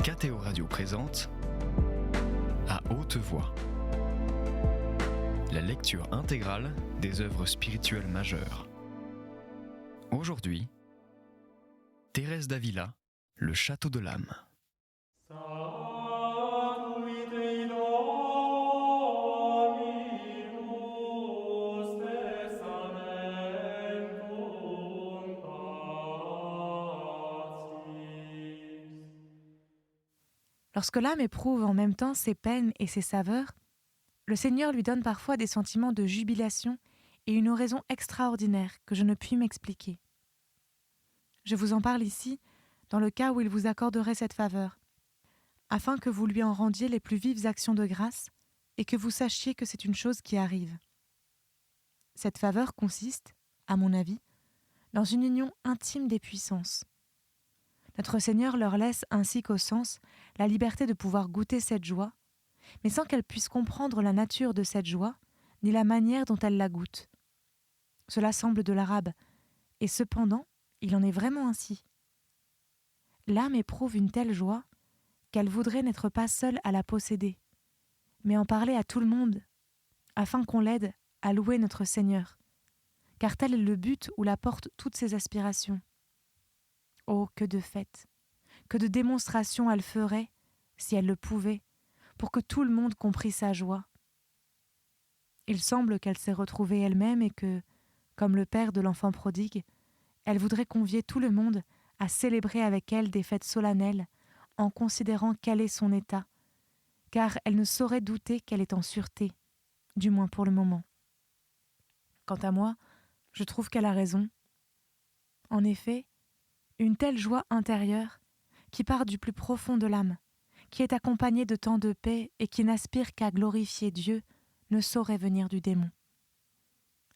KTO Radio présente À haute voix, la lecture intégrale des œuvres spirituelles majeures. Aujourd'hui, Thérèse d'Avila, Le Château de l'âme. Lorsque l'âme éprouve en même temps ses peines et ses saveurs, le Seigneur lui donne parfois des sentiments de jubilation et une oraison extraordinaire que je ne puis m'expliquer. Je vous en parle ici, dans le cas où il vous accorderait cette faveur, afin que vous lui en rendiez les plus vives actions de grâce et que vous sachiez que c'est une chose qui arrive. Cette faveur consiste, à mon avis, dans une union intime des puissances. Notre Seigneur leur laisse ainsi qu'aux sens la liberté de pouvoir goûter cette joie, mais sans qu'elles puissent comprendre la nature de cette joie, ni la manière dont elles la goûtent. Cela semble de l'arabe, et cependant, il en est vraiment ainsi. L'âme éprouve une telle joie qu'elle voudrait n'être pas seule à la posséder, mais en parler à tout le monde, afin qu'on l'aide à louer notre Seigneur, car tel est le but où la portent toutes ses aspirations. Oh, que de fêtes, que de démonstrations elle ferait, si elle le pouvait, pour que tout le monde comprît sa joie. Il semble qu'elle s'est retrouvée elle-même et que, comme le père de l'enfant prodigue, elle voudrait convier tout le monde à célébrer avec elle des fêtes solennelles en considérant quel est son état, car elle ne saurait douter qu'elle est en sûreté, du moins pour le moment. Quant à moi, je trouve qu'elle a raison. En effet, une telle joie intérieure, qui part du plus profond de l'âme, qui est accompagnée de tant de paix et qui n'aspire qu'à glorifier Dieu, ne saurait venir du démon.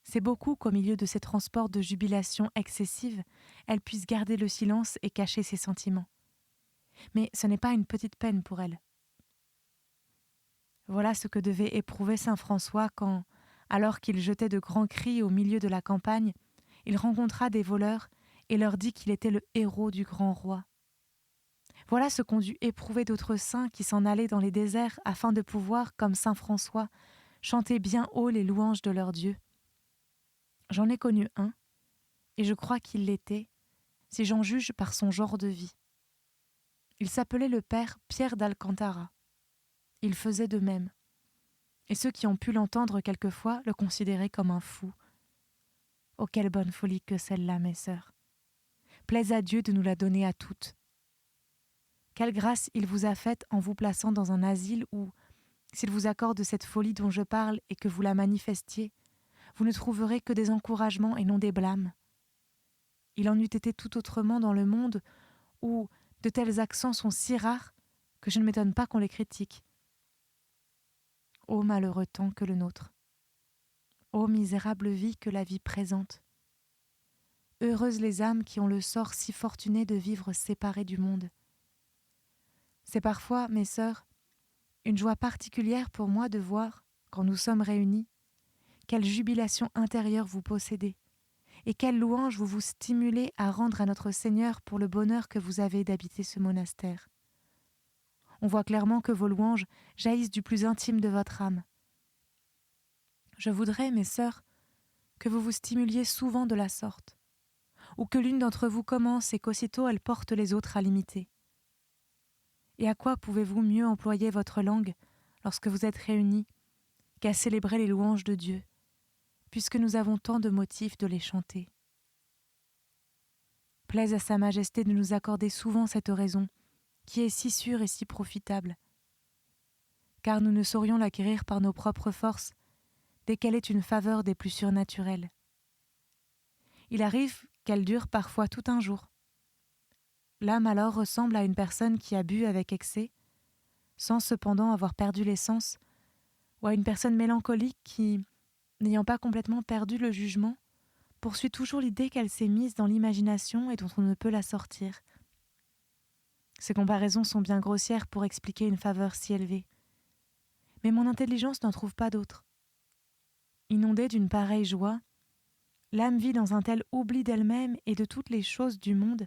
C'est beaucoup qu'au milieu de ces transports de jubilation excessive, elle puisse garder le silence et cacher ses sentiments. Mais ce n'est pas une petite peine pour elle. Voilà ce que devait éprouver saint François quand, alors qu'il jetait de grands cris au milieu de la campagne, il rencontra des voleurs et leur dit qu'il était le héros du grand roi. Voilà ce qu'ont dû éprouver d'autres saints qui s'en allaient dans les déserts afin de pouvoir, comme saint François, chanter bien haut les louanges de leur Dieu. J'en ai connu un, et je crois qu'il l'était, si j'en juge par son genre de vie. Il s'appelait le père Pierre d'Alcantara. Il faisait de même, et ceux qui ont pu l'entendre quelquefois le considéraient comme un fou. Oh, quelle bonne folie que celle-là, mes sœurs! Plaise à Dieu de nous la donner à toutes. Quelle grâce il vous a faite en vous plaçant dans un asile où, s'il vous accorde cette folie dont je parle et que vous la manifestiez, vous ne trouverez que des encouragements et non des blâmes. Il en eût été tout autrement dans le monde où de tels accents sont si rares que je ne m'étonne pas qu'on les critique. Ô malheureux temps que le nôtre! Ô misérable vie que la vie présente! Heureuses les âmes qui ont le sort si fortuné de vivre séparées du monde. C'est parfois, mes sœurs, une joie particulière pour moi de voir, quand nous sommes réunis, quelle jubilation intérieure vous possédez, et quelle louange vous vous stimulez à rendre à notre Seigneur pour le bonheur que vous avez d'habiter ce monastère. On voit clairement que vos louanges jaillissent du plus intime de votre âme. Je voudrais, mes sœurs, que vous vous stimuliez souvent de la sorte, ou que l'une d'entre vous commence et qu'aussitôt elle porte les autres à l'imiter. Et à quoi pouvez-vous mieux employer votre langue lorsque vous êtes réunis qu'à célébrer les louanges de Dieu, puisque nous avons tant de motifs de les chanter. Plaise à Sa Majesté de nous accorder souvent cette raison, qui est si sûre et si profitable, car nous ne saurions l'acquérir par nos propres forces, dès qu'elle est une faveur des plus surnaturelles. Il arrive qu'elle dure parfois tout un jour. L'âme alors ressemble à une personne qui a bu avec excès, sans cependant avoir perdu les sens, ou à une personne mélancolique qui, n'ayant pas complètement perdu le jugement, poursuit toujours l'idée qu'elle s'est mise dans l'imagination et dont on ne peut la sortir. Ces comparaisons sont bien grossières pour expliquer une faveur si élevée. Mais mon intelligence n'en trouve pas d'autre. Inondée d'une pareille joie, l'âme vit dans un tel oubli d'elle-même et de toutes les choses du monde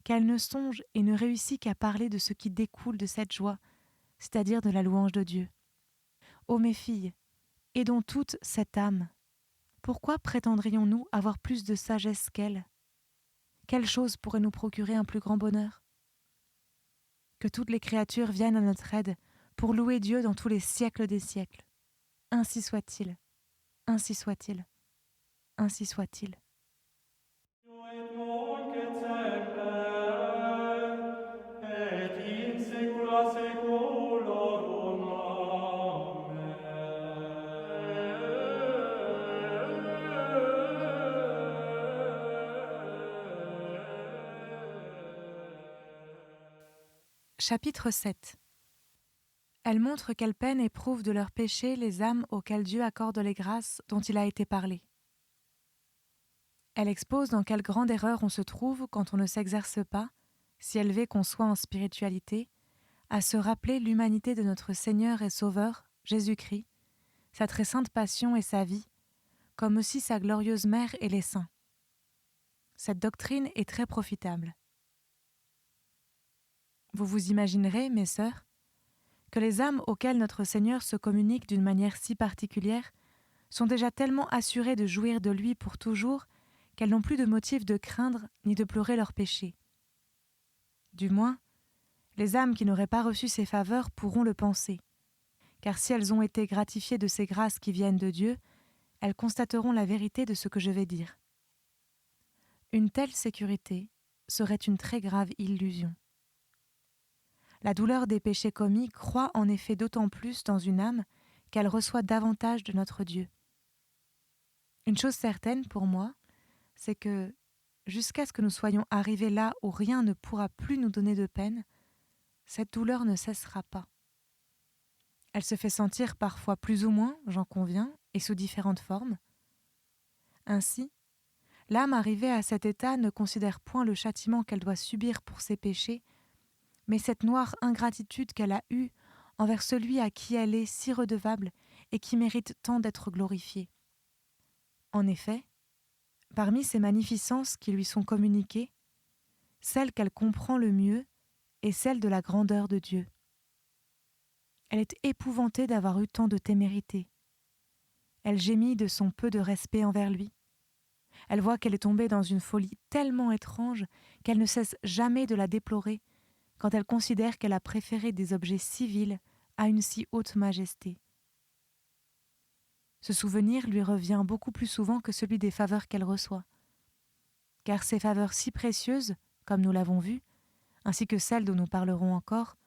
qu'elle ne songe et ne réussit qu'à parler de ce qui découle de cette joie, c'est-à-dire de la louange de Dieu. Ô mes filles, aidons toute cette âme. Pourquoi prétendrions-nous avoir plus de sagesse qu'elle ? Quelle chose pourrait nous procurer un plus grand bonheur ? Que toutes les créatures viennent à notre aide pour louer Dieu dans tous les siècles des siècles. Ainsi soit-il, ainsi soit-il, ainsi soit-il. Chapitre 7. Elle montre quelle peine éprouvent de leurs péchés les âmes auxquelles Dieu accorde les grâces dont il a été parlé. Elle expose dans quelle grande erreur on se trouve quand on ne s'exerce pas, si élevé qu'on soit en spiritualité, à se rappeler l'humanité de notre Seigneur et Sauveur, Jésus-Christ, sa très sainte passion et sa vie, comme aussi sa glorieuse mère et les saints. Cette doctrine est très profitable. Vous vous imaginerez, mes sœurs, que les âmes auxquelles notre Seigneur se communique d'une manière si particulière sont déjà tellement assurées de jouir de lui pour toujours qu'elles n'ont plus de motif de craindre ni de pleurer leurs péchés. Du moins, les âmes qui n'auraient pas reçu ces faveurs pourront le penser, car si elles ont été gratifiées de ces grâces qui viennent de Dieu, elles constateront la vérité de ce que je vais dire. Une telle sécurité serait une très grave illusion. La douleur des péchés commis croît en effet d'autant plus dans une âme qu'elle reçoit davantage de notre Dieu. Une chose certaine pour moi, c'est que, jusqu'à ce que nous soyons arrivés là où rien ne pourra plus nous donner de peine, cette douleur ne cessera pas. Elle se fait sentir parfois plus ou moins, j'en conviens, et sous différentes formes. Ainsi, l'âme arrivée à cet état ne considère point le châtiment qu'elle doit subir pour ses péchés, mais cette noire ingratitude qu'elle a eue envers celui à qui elle est si redevable et qui mérite tant d'être glorifié. En effet, parmi ces magnificences qui lui sont communiquées, celle qu'elle comprend le mieux est celle de la grandeur de Dieu. Elle est épouvantée d'avoir eu tant de témérité. Elle gémit de son peu de respect envers lui. Elle voit qu'elle est tombée dans une folie tellement étrange qu'elle ne cesse jamais de la déplorer quand elle considère qu'elle a préféré des objets civils à une si haute majesté. Ce souvenir lui revient beaucoup plus souvent que celui des faveurs qu'elle reçoit. Car ces faveurs si précieuses, comme nous l'avons vu, ainsi que celles dont nous parlerons encore,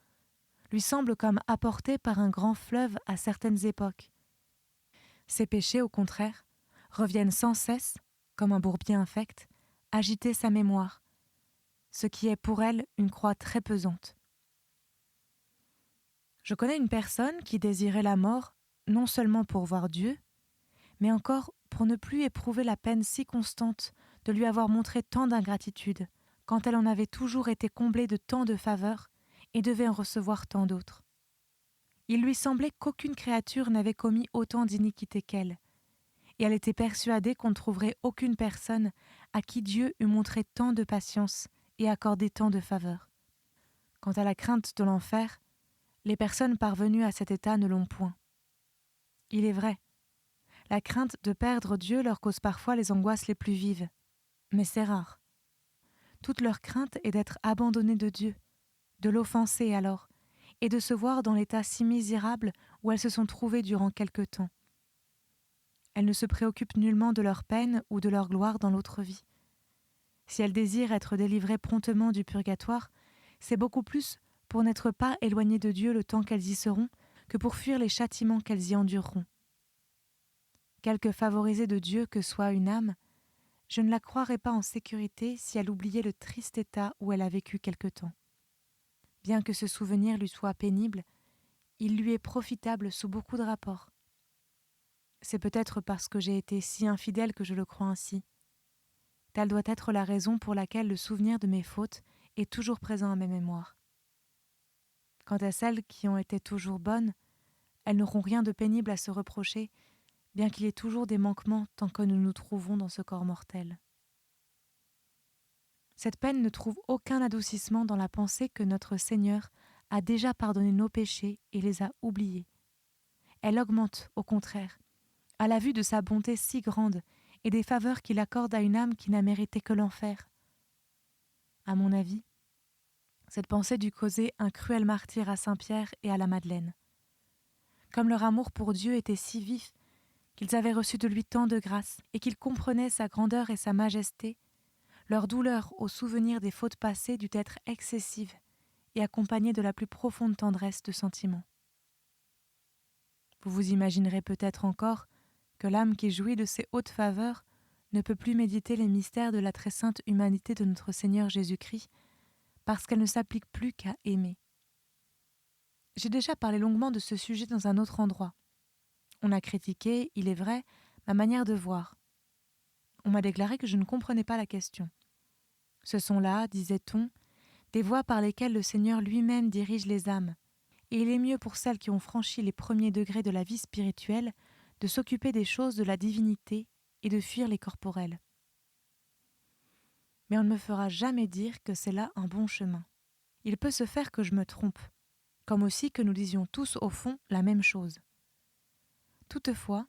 lui semblent comme apportées par un grand fleuve à certaines époques. Ses péchés, au contraire, reviennent sans cesse, comme un bourbier infect, agiter sa mémoire, ce qui est pour elle une croix très pesante. Je connais une personne qui désirait la mort non seulement pour voir Dieu, mais encore pour ne plus éprouver la peine si constante de lui avoir montré tant d'ingratitude, quand elle en avait toujours été comblée de tant de faveurs et devait en recevoir tant d'autres. Il lui semblait qu'aucune créature n'avait commis autant d'iniquité qu'elle, et elle était persuadée qu'on ne trouverait aucune personne à qui Dieu eût montré tant de patience et accordé tant de faveurs. Quant à la crainte de l'enfer, les personnes parvenues à cet état ne l'ont point. Il est vrai, la crainte de perdre Dieu leur cause parfois les angoisses les plus vives, mais c'est rare. Toute leur crainte est d'être abandonnées de Dieu, de l'offenser alors, et de se voir dans l'état si misérable où elles se sont trouvées durant quelque temps. Elles ne se préoccupent nullement de leur peine ou de leur gloire dans l'autre vie. Si elles désirent être délivrées promptement du purgatoire, c'est beaucoup plus pour n'être pas éloignées de Dieu le temps qu'elles y seront que pour fuir les châtiments qu'elles y endureront. Quelque favorisée de Dieu que soit une âme, je ne la croirais pas en sécurité si elle oubliait le triste état où elle a vécu quelque temps. Bien que ce souvenir lui soit pénible, il lui est profitable sous beaucoup de rapports. C'est peut-être parce que j'ai été si infidèle que je le crois ainsi. Telle doit être la raison pour laquelle le souvenir de mes fautes est toujours présent à mes mémoires. Quant à celles qui ont été toujours bonnes, elles n'auront rien de pénible à se reprocher, bien qu'il y ait toujours des manquements tant que nous nous trouvons dans ce corps mortel. Cette peine ne trouve aucun adoucissement dans la pensée que notre Seigneur a déjà pardonné nos péchés et les a oubliés. Elle augmente, au contraire, à la vue de sa bonté si grande et des faveurs qu'il accorde à une âme qui n'a mérité que l'enfer. À mon avis, cette pensée dut causer un cruel martyre à Saint-Pierre et à la Madeleine. Comme leur amour pour Dieu était si vif, qu'ils avaient reçu de lui tant de grâce et qu'ils comprenaient sa grandeur et sa majesté, leur douleur au souvenir des fautes passées dut être excessive et accompagnée de la plus profonde tendresse de sentiment. Vous vous imaginerez peut-être encore que l'âme qui jouit de ces hautes faveurs ne peut plus méditer les mystères de la très sainte humanité de notre Seigneur Jésus-Christ, parce qu'elle ne s'applique plus qu'à aimer. J'ai déjà parlé longuement de ce sujet dans un autre endroit. On a critiqué, il est vrai, ma manière de voir. On m'a déclaré que je ne comprenais pas la question. Ce sont là, disait-on, des voies par lesquelles le Seigneur lui-même dirige les âmes, et il est mieux pour celles qui ont franchi les premiers degrés de la vie spirituelle de s'occuper des choses de la divinité et de fuir les corporels. Mais on ne me fera jamais dire que c'est là un bon chemin. Il peut se faire que je me trompe, comme aussi que nous disions tous au fond la même chose. Toutefois,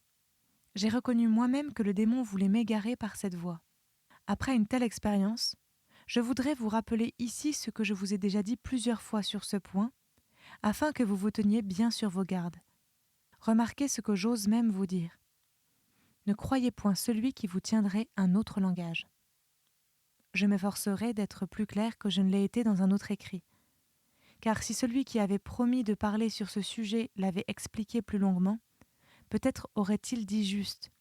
j'ai reconnu moi-même que le démon voulait m'égarer par cette voie. Après une telle expérience, je voudrais vous rappeler ici ce que je vous ai déjà dit plusieurs fois sur ce point, afin que vous vous teniez bien sur vos gardes. Remarquez ce que j'ose même vous dire. Ne croyez point celui qui vous tiendrait un autre langage. Je m'efforcerai d'être plus clair que je ne l'ai été dans un autre écrit. Car si celui qui avait promis de parler sur ce sujet l'avait expliqué plus longuement, peut-être aurait-il dit juste.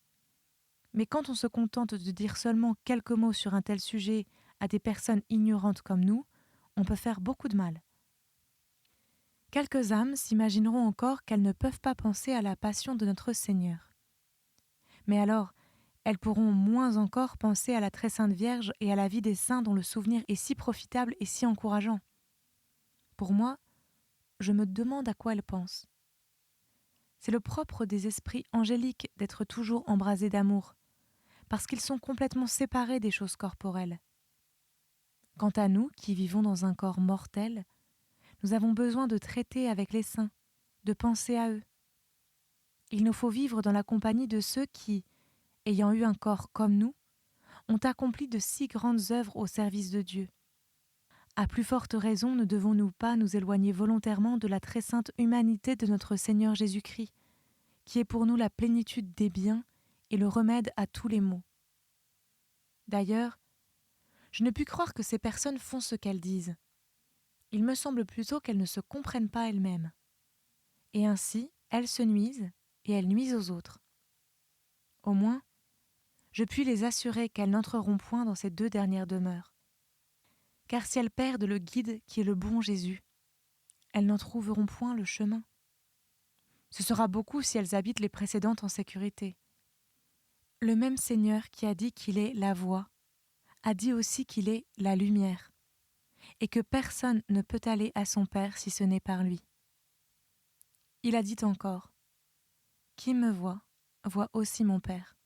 Mais quand on se contente de dire seulement quelques mots sur un tel sujet à des personnes ignorantes comme nous, on peut faire beaucoup de mal. Quelques âmes s'imagineront encore qu'elles ne peuvent pas penser à la passion de notre Seigneur. Mais alors, elles pourront moins encore penser à la très sainte Vierge et à la vie des saints dont le souvenir est si profitable et si encourageant. Pour moi, je me demande à quoi elles pensent. C'est le propre des esprits angéliques d'être toujours embrasés d'amour, parce qu'ils sont complètement séparés des choses corporelles. Quant à nous, qui vivons dans un corps mortel, nous avons besoin de traiter avec les saints, de penser à eux. Il nous faut vivre dans la compagnie de ceux qui, ayant eu un corps comme nous, ont accompli de si grandes œuvres au service de Dieu. À plus forte raison ne devons-nous pas nous éloigner volontairement de la très sainte humanité de notre Seigneur Jésus-Christ, qui est pour nous la plénitude des biens et le remède à tous les maux. D'ailleurs, je ne puis croire que ces personnes font ce qu'elles disent. Il me semble plutôt qu'elles ne se comprennent pas elles-mêmes. Et ainsi, elles se nuisent et elles nuisent aux autres. Au moins, je puis les assurer qu'elles n'entreront point dans ces deux dernières demeures. Car si elles perdent le guide qui est le bon Jésus, elles n'en trouveront point le chemin. Ce sera beaucoup si elles habitent les précédentes en sécurité. Le même Seigneur qui a dit qu'il est la voie, a dit aussi qu'il est la lumière, et que personne ne peut aller à son Père si ce n'est par lui. Il a dit encore, « Qui me voit, voit aussi mon Père. »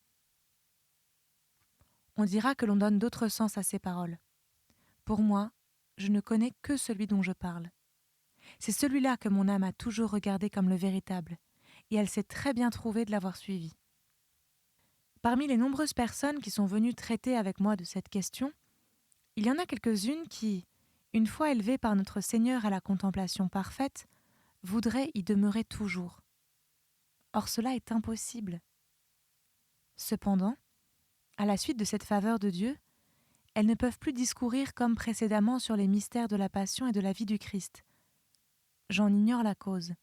On dira que l'on donne d'autres sens à ces paroles. Pour moi, je ne connais que celui dont je parle. C'est celui-là que mon âme a toujours regardé comme le véritable, et elle s'est très bien trouvée de l'avoir suivi. Parmi les nombreuses personnes qui sont venues traiter avec moi de cette question, il y en a quelques-unes qui, une fois élevées par notre Seigneur à la contemplation parfaite, voudraient y demeurer toujours. Or cela est impossible. Cependant, à la suite de cette faveur de Dieu, elles ne peuvent plus discourir comme précédemment sur les mystères de la passion et de la vie du Christ. J'en ignore la cause.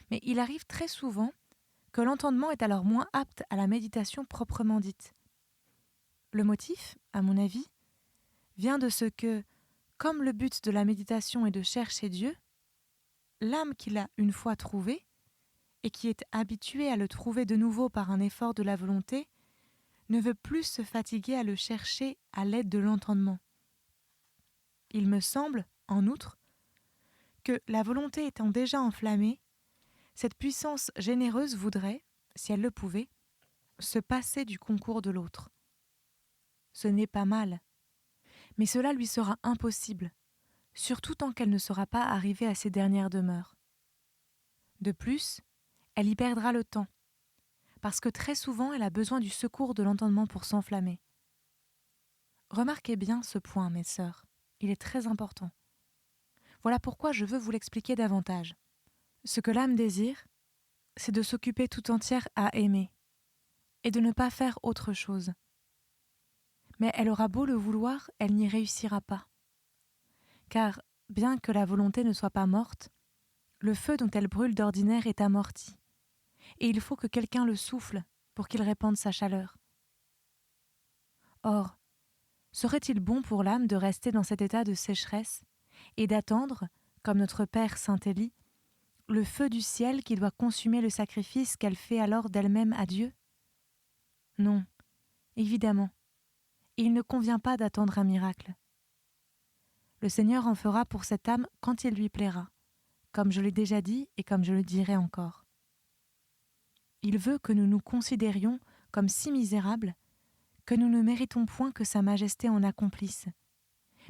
Mais il arrive très souvent que l'entendement est alors moins apte à la méditation proprement dite. Le motif, à mon avis, vient de ce que, comme le but de la méditation est de chercher Dieu, l'âme qui l'a une fois trouvé, et qui est habituée à le trouver de nouveau par un effort de la volonté, ne veut plus se fatiguer à le chercher à l'aide de l'entendement. Il me semble, en outre, que, la volonté étant déjà enflammée, cette puissance généreuse voudrait, si elle le pouvait, se passer du concours de l'autre. Ce n'est pas mal, Mais cela lui sera impossible, surtout tant qu'elle ne sera pas arrivée à ses dernières demeures. De plus, elle y perdra le temps, parce que très souvent elle a besoin du secours de l'entendement pour s'enflammer. Remarquez bien ce point, mes sœurs, il est très important. Voilà pourquoi je veux vous l'expliquer davantage. Ce que l'âme désire, c'est de s'occuper tout entière à aimer, et de ne pas faire autre chose. Mais elle aura beau le vouloir, elle n'y réussira pas. Car, bien que la volonté ne soit pas morte, le feu dont elle brûle d'ordinaire est amorti, et il faut que quelqu'un le souffle pour qu'il répande sa chaleur. Or, serait-il bon pour l'âme de rester dans cet état de sécheresse et d'attendre, comme notre Père Saint Élie, le feu du ciel qui doit consumer le sacrifice qu'elle fait alors d'elle-même à Dieu ? Non, évidemment, et il ne convient pas d'attendre un miracle. Le Seigneur en fera pour cette âme quand il lui plaira, comme je l'ai déjà dit et comme je le dirai encore. Il veut que nous nous considérions comme si misérables que nous ne méritons point que Sa Majesté en accomplisse,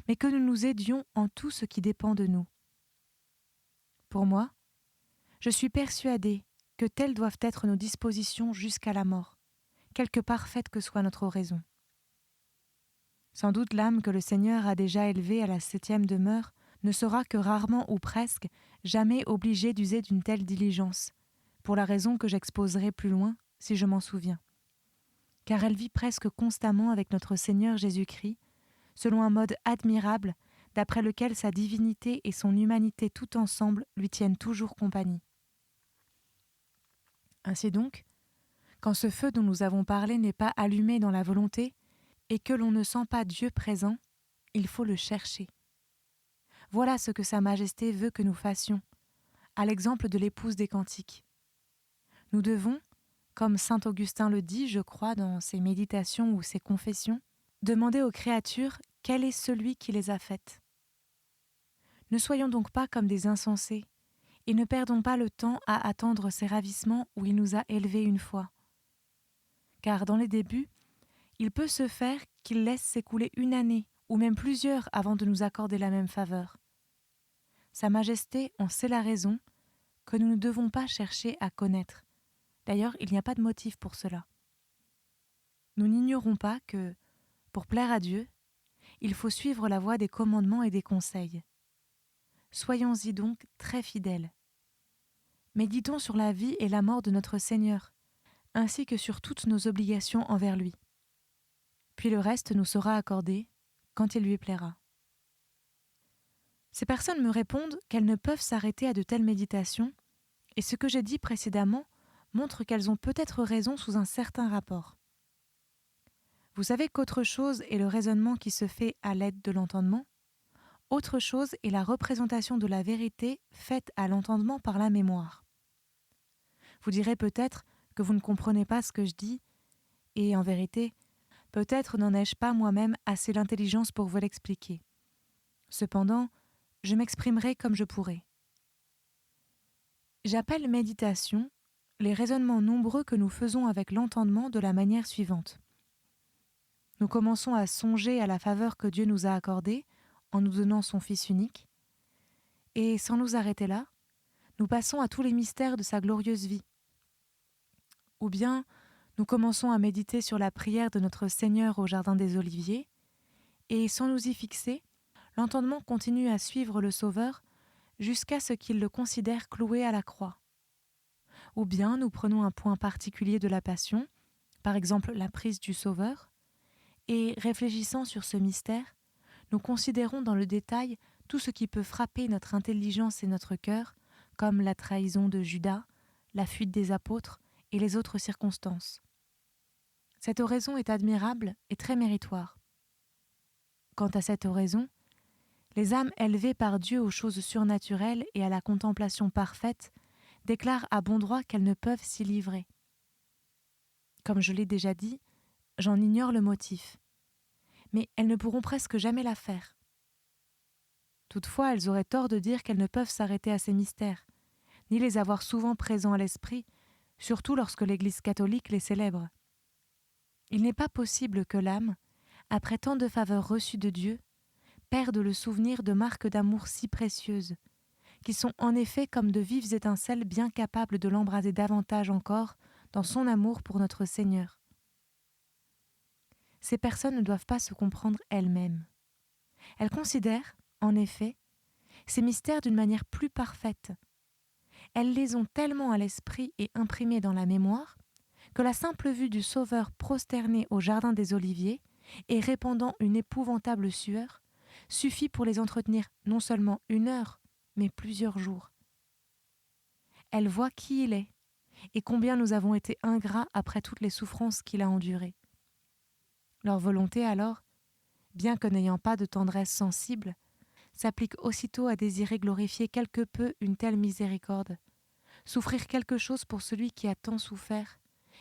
mais que nous nous aidions en tout ce qui dépend de nous. Pour moi, je suis persuadée que telles doivent être nos dispositions jusqu'à la mort, quelque parfaite que soit notre oraison. Sans doute l'âme que le Seigneur a déjà élevée à la 7e demeure ne sera que rarement ou presque jamais obligée d'user d'une telle diligence, pour la raison que j'exposerai plus loin, si je m'en souviens. Car elle vit presque constamment avec notre Seigneur Jésus-Christ, selon un mode admirable, d'après lequel sa divinité et son humanité tout ensemble lui tiennent toujours compagnie. Ainsi donc, quand ce feu dont nous avons parlé n'est pas allumé dans la volonté, et que l'on ne sent pas Dieu présent, il faut le chercher. Voilà ce que Sa Majesté veut que nous fassions, à l'exemple de l'épouse des Cantiques. Nous devons, comme saint Augustin le dit, je crois, dans ses méditations ou ses confessions, demander aux créatures quel est celui qui les a faites. Ne soyons donc pas comme des insensés, et ne perdons pas le temps à attendre ses ravissements où il nous a élevés une fois. Car dans les débuts, il peut se faire qu'il laisse s'écouler une année, ou même plusieurs, avant de nous accorder la même faveur. Sa Majesté en sait la raison, que nous ne devons pas chercher à connaître. D'ailleurs, il n'y a pas de motif pour cela. Nous n'ignorons pas que, pour plaire à Dieu, il faut suivre la voie des commandements et des conseils. Soyons-y donc très fidèles. Méditons sur la vie et la mort de notre Seigneur, ainsi que sur toutes nos obligations envers lui. Puis le reste nous sera accordé quand il lui plaira. Ces personnes me répondent qu'elles ne peuvent s'arrêter à de telles méditations, et ce que j'ai dit précédemment montre qu'elles ont peut-être raison sous un certain rapport. Vous savez qu'autre chose est le raisonnement qui se fait à l'aide de l'entendement, autre chose est la représentation de la vérité faite à l'entendement par la mémoire. Vous direz peut-être que vous ne comprenez pas ce que je dis, et en vérité, peut-être n'en ai-je pas moi-même assez l'intelligence pour vous l'expliquer. Cependant, je m'exprimerai comme je pourrai. J'appelle méditation les raisonnements nombreux que nous faisons avec l'entendement de la manière suivante. Nous commençons à songer à la faveur que Dieu nous a accordée en nous donnant son Fils unique, et sans nous arrêter là, nous passons à tous les mystères de sa glorieuse vie. Ou bien, nous commençons à méditer sur la prière de notre Seigneur au Jardin des Oliviers, et sans nous y fixer, l'entendement continue à suivre le Sauveur jusqu'à ce qu'il le considère cloué à la croix. Ou bien nous prenons un point particulier de la Passion, par exemple la prise du Sauveur, et réfléchissant sur ce mystère, nous considérons dans le détail tout ce qui peut frapper notre intelligence et notre cœur, comme la trahison de Judas, la fuite des apôtres et les autres circonstances. Cette oraison est admirable et très méritoire. Quant à cette oraison, les âmes élevées par Dieu aux choses surnaturelles et à la contemplation parfaite déclarent à bon droit qu'elles ne peuvent s'y livrer. Comme je l'ai déjà dit, j'en ignore le motif, mais elles ne pourront presque jamais la faire. Toutefois, elles auraient tort de dire qu'elles ne peuvent s'arrêter à ces mystères, ni les avoir souvent présents à l'esprit, surtout lorsque l'Église catholique les célèbre. Il n'est pas possible que l'âme, après tant de faveurs reçues de Dieu, perdent le souvenir de marques d'amour si précieuses, qui sont en effet comme de vives étincelles bien capables de l'embraser davantage encore dans son amour pour notre Seigneur. Ces personnes ne doivent pas se comprendre elles-mêmes. Elles considèrent, en effet, ces mystères d'une manière plus parfaite. Elles les ont tellement à l'esprit et imprimés dans la mémoire que la simple vue du Sauveur prosterné au jardin des Oliviers et répandant une épouvantable sueur suffit pour les entretenir non seulement 1 heure, mais plusieurs jours. Elles voient qui il est et combien nous avons été ingrats après toutes les souffrances qu'il a endurées. Leur volonté alors, bien que n'ayant pas de tendresse sensible, s'applique aussitôt à désirer glorifier quelque peu une telle miséricorde, souffrir quelque chose pour celui qui a tant souffert,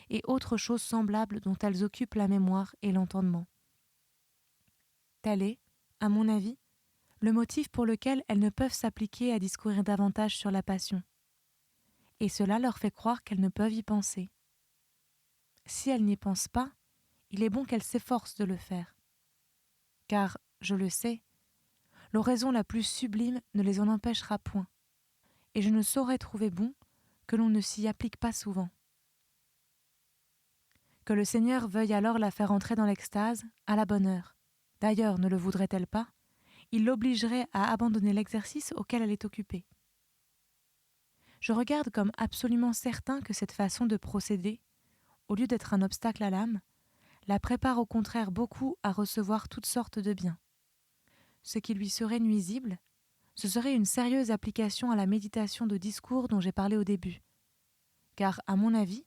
et autres choses semblables dont elles occupent la mémoire et l'entendement. Tel est, à mon avis, le motif pour lequel elles ne peuvent s'appliquer à discourir davantage sur la passion. Et cela leur fait croire qu'elles ne peuvent y penser. Si elles n'y pensent pas, il est bon qu'elles s'efforcent de le faire. Car, je le sais, l'oraison la plus sublime ne les en empêchera point, et je ne saurais trouver bon que l'on ne s'y applique pas souvent. Que le Seigneur veuille alors la faire entrer dans l'extase, à la bonne heure. D'ailleurs, ne le voudrait-elle pas, il l'obligerait à abandonner l'exercice auquel elle est occupée. Je regarde comme absolument certain que cette façon de procéder, au lieu d'être un obstacle à l'âme, la prépare au contraire beaucoup à recevoir toutes sortes de biens. Ce qui lui serait nuisible, ce serait une sérieuse application à la méditation de discours dont j'ai parlé au début. Car, à mon avis,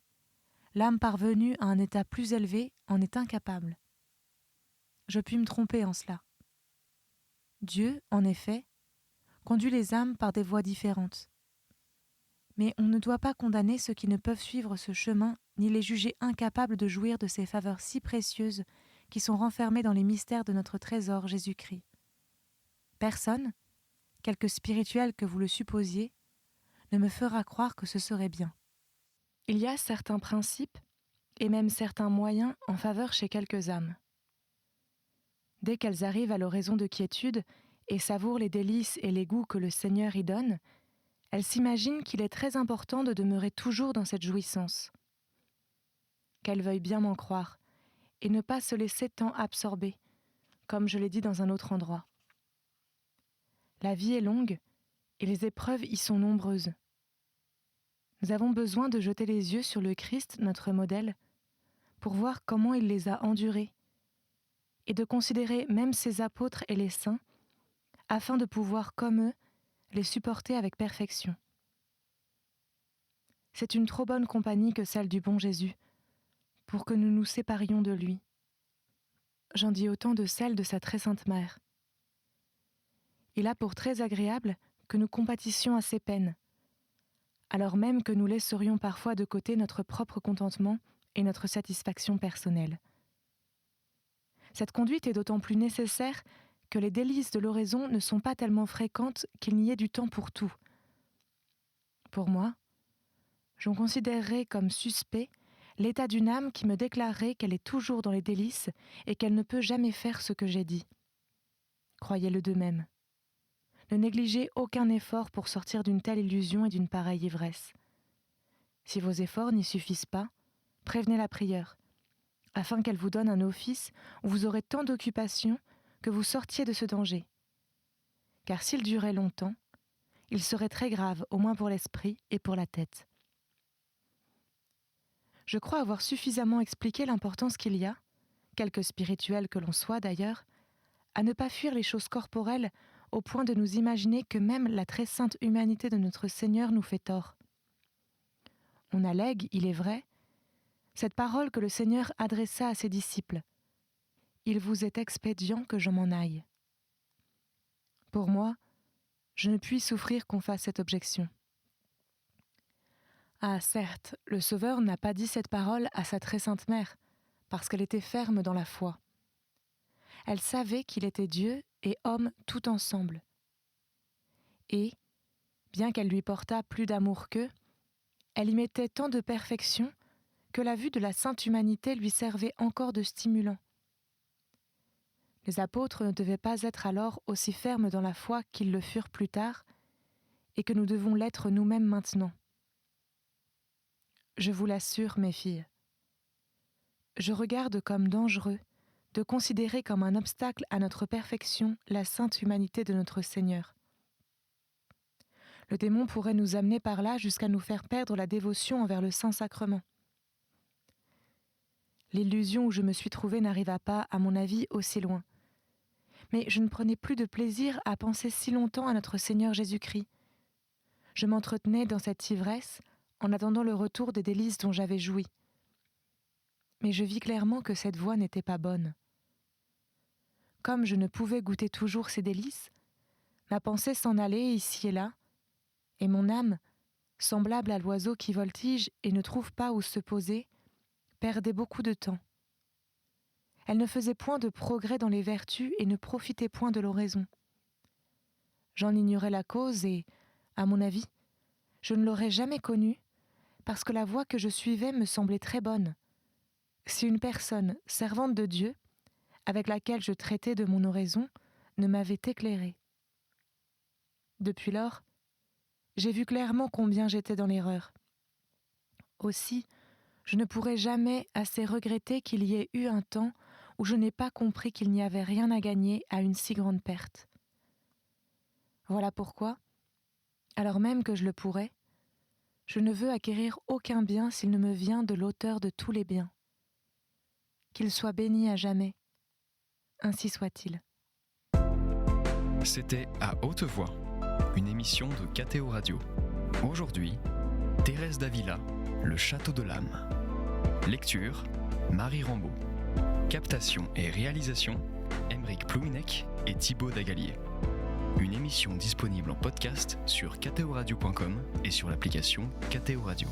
l'âme parvenue à un état plus élevé en est incapable. Je puis me tromper en cela. Dieu, en effet, conduit les âmes par des voies différentes. Mais on ne doit pas condamner ceux qui ne peuvent suivre ce chemin, ni les juger incapables de jouir de ces faveurs si précieuses qui sont renfermées dans les mystères de notre trésor Jésus-Christ. Personne, quelque spirituel que vous le supposiez, ne me fera croire que ce serait bien. Il y a certains principes, et même certains moyens en faveur chez quelques âmes. Dès qu'elles arrivent à l'oraison de quiétude et savourent les délices et les goûts que le Seigneur y donne, elles s'imaginent qu'il est très important de demeurer toujours dans cette jouissance. Qu'elles veuillent bien m'en croire, et ne pas se laisser tant absorber, comme je l'ai dit dans un autre endroit. La vie est longue, et les épreuves y sont nombreuses. Nous avons besoin de jeter les yeux sur le Christ, notre modèle, pour voir comment il les a endurés, et de considérer même ses apôtres et les saints, afin de pouvoir, comme eux, les supporter avec perfection. C'est une trop bonne compagnie que celle du bon Jésus, pour que nous nous séparions de lui. J'en dis autant de celle de sa très sainte mère. Il a pour très agréable que nous compatissions à ses peines, alors même que nous laisserions parfois de côté notre propre contentement et notre satisfaction personnelle. Cette conduite est d'autant plus nécessaire que les délices de l'oraison ne sont pas tellement fréquentes qu'il n'y ait du temps pour tout. Pour moi, j'en considérerais comme suspect l'état d'une âme qui me déclarerait qu'elle est toujours dans les délices et qu'elle ne peut jamais faire ce que j'ai dit. Croyez-le d'eux-mêmes. Ne négligez aucun effort pour sortir d'une telle illusion et d'une pareille ivresse. Si vos efforts n'y suffisent pas, prévenez la prieure, afin qu'elle vous donne un office où vous aurez tant d'occupations que vous sortiez de ce danger. Car s'il durait longtemps, il serait très grave, au moins pour l'esprit et pour la tête. Je crois avoir suffisamment expliqué l'importance qu'il y a, quelque spirituel que l'on soit d'ailleurs, à ne pas fuir les choses corporelles au point de nous imaginer que même la très sainte humanité de notre Seigneur nous fait tort. On allègue, il est vrai, cette parole que le Seigneur adressa à ses disciples. « Il vous est expédient que je m'en aille. » Pour moi, je ne puis souffrir qu'on fasse cette objection. Ah, certes, le Sauveur n'a pas dit cette parole à sa très sainte mère, parce qu'elle était ferme dans la foi. Elle savait qu'il était Dieu et homme tout ensemble. Et, bien qu'elle lui portât plus d'amour qu'eux, elle y mettait tant de perfection que la vue de la sainte humanité lui servait encore de stimulant. Les apôtres ne devaient pas être alors aussi fermes dans la foi qu'ils le furent plus tard, et que nous devons l'être nous-mêmes maintenant. Je vous l'assure, mes filles, je regarde comme dangereux de considérer comme un obstacle à notre perfection la sainte humanité de notre Seigneur. Le démon pourrait nous amener par là jusqu'à nous faire perdre la dévotion envers le Saint-Sacrement. L'illusion où je me suis trouvée n'arriva pas, à mon avis, aussi loin. Mais je ne prenais plus de plaisir à penser si longtemps à notre Seigneur Jésus-Christ. Je m'entretenais dans cette ivresse en attendant le retour des délices dont j'avais joui. Mais je vis clairement que cette voie n'était pas bonne. Comme je ne pouvais goûter toujours ces délices, ma pensée s'en allait ici et là, et mon âme, semblable à l'oiseau qui voltige et ne trouve pas où se poser, perdait beaucoup de temps. Elle ne faisait point de progrès dans les vertus et ne profitait point de l'oraison. J'en ignorais la cause et, à mon avis, je ne l'aurais jamais connue parce que la voie que je suivais me semblait très bonne. Si une personne, servante de Dieu, avec laquelle je traitais de mon oraison, ne m'avait éclairée. Depuis lors, j'ai vu clairement combien j'étais dans l'erreur. Aussi, je ne pourrai jamais assez regretter qu'il y ait eu un temps où je n'ai pas compris qu'il n'y avait rien à gagner à une si grande perte. Voilà pourquoi, alors même que je le pourrais, je ne veux acquérir aucun bien s'il ne me vient de l'auteur de tous les biens. Qu'il soit béni à jamais. Ainsi soit-il. C'était À haute voix, une émission de KTO Radio. Aujourd'hui, Thérèse d'Avila, Le Château de l'Âme. Lecture, Marie Rambaud. Captation et réalisation, Aymeric Plouinec et Thibaut Dagalier. Une émission disponible en podcast sur ktoradio.com et sur l'application KTO Radio.